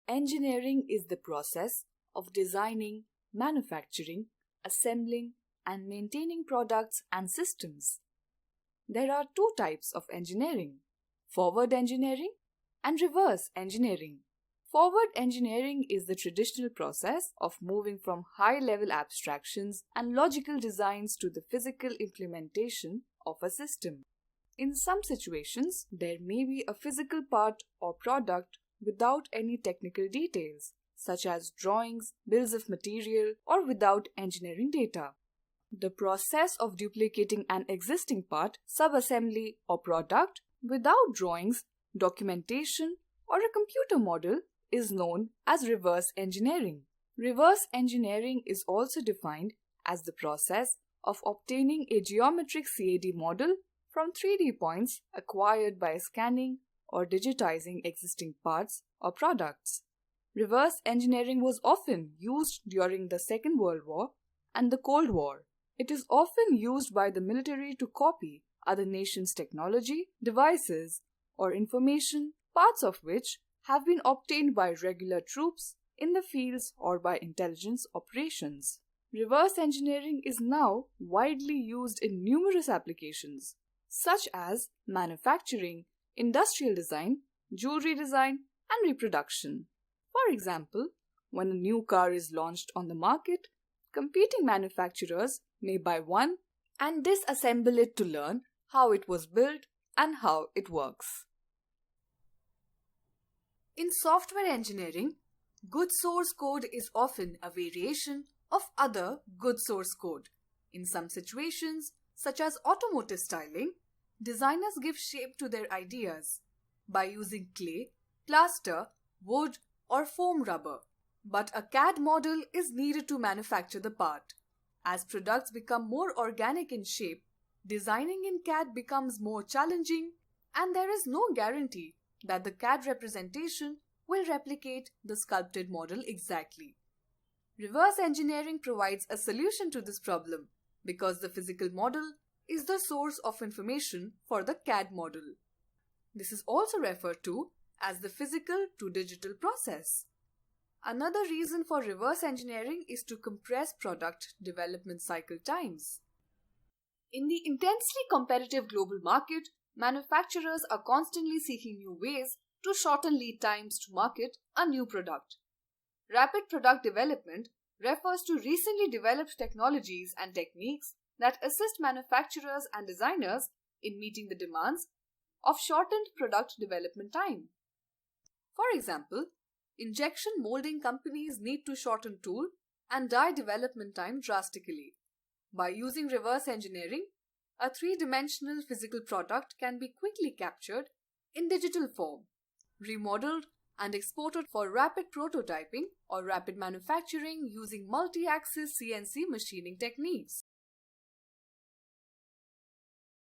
Engineering is the process of designing, manufacturing, assembling, and maintaining products and systems. There are two types of engineering: forward engineering and reverse engineering. Forward engineering is the traditional process of moving from high-level abstractions and logical designs to the physical implementation of a system. In some situations, there may be a physical part or product without any technical details, such as drawings, bills of material, or without engineering data. The process of duplicating an existing part, subassembly, or product without drawings, documentation, or a computer model is known as reverse engineering. Reverse engineering is also defined as the process of obtaining a geometric CAD model from 3D points acquired by scanning or digitizing existing parts or products. Reverse engineering was often used during the Second World War and the Cold War. It is often used by the military to copy other nations' technology, devices, or information, parts of which have been obtained by regular troops in the fields or by intelligence operations. Reverse engineering is now widely used in numerous applications, such as manufacturing, industrial design, jewelry design, and reproduction. For example, when a new car is launched on the market, competing manufacturers may buy one and disassemble it to learn how it was built and how it works. In software engineering, good source code is often a variation of other good source code. In some situations, such as automotive styling, designers give shape to their ideas by using clay, plaster, wood, or foam rubber. But a CAD model is needed to manufacture the part. As products become more organic in shape, designing in CAD becomes more challenging, and there is no guarantee that the CAD representation will replicate the sculpted model exactly. Reverse engineering provides a solution to this problem because the physical model is the source of information for the CAD model. This is also referred to as the physical to digital process. Another reason for reverse engineering is to compress product development cycle times. In the intensely competitive global market, manufacturers are constantly seeking new ways to shorten lead times to market a new product. Rapid product development refers to recently developed technologies and techniques that assist manufacturers and designers in meeting the demands of shortened product development time. For example, injection molding companies need to shorten tool and die development time drastically. By using reverse engineering, a three-dimensional physical product can be quickly captured in digital form, remodeled, and exported for rapid prototyping or rapid manufacturing using multi-axis CNC machining techniques.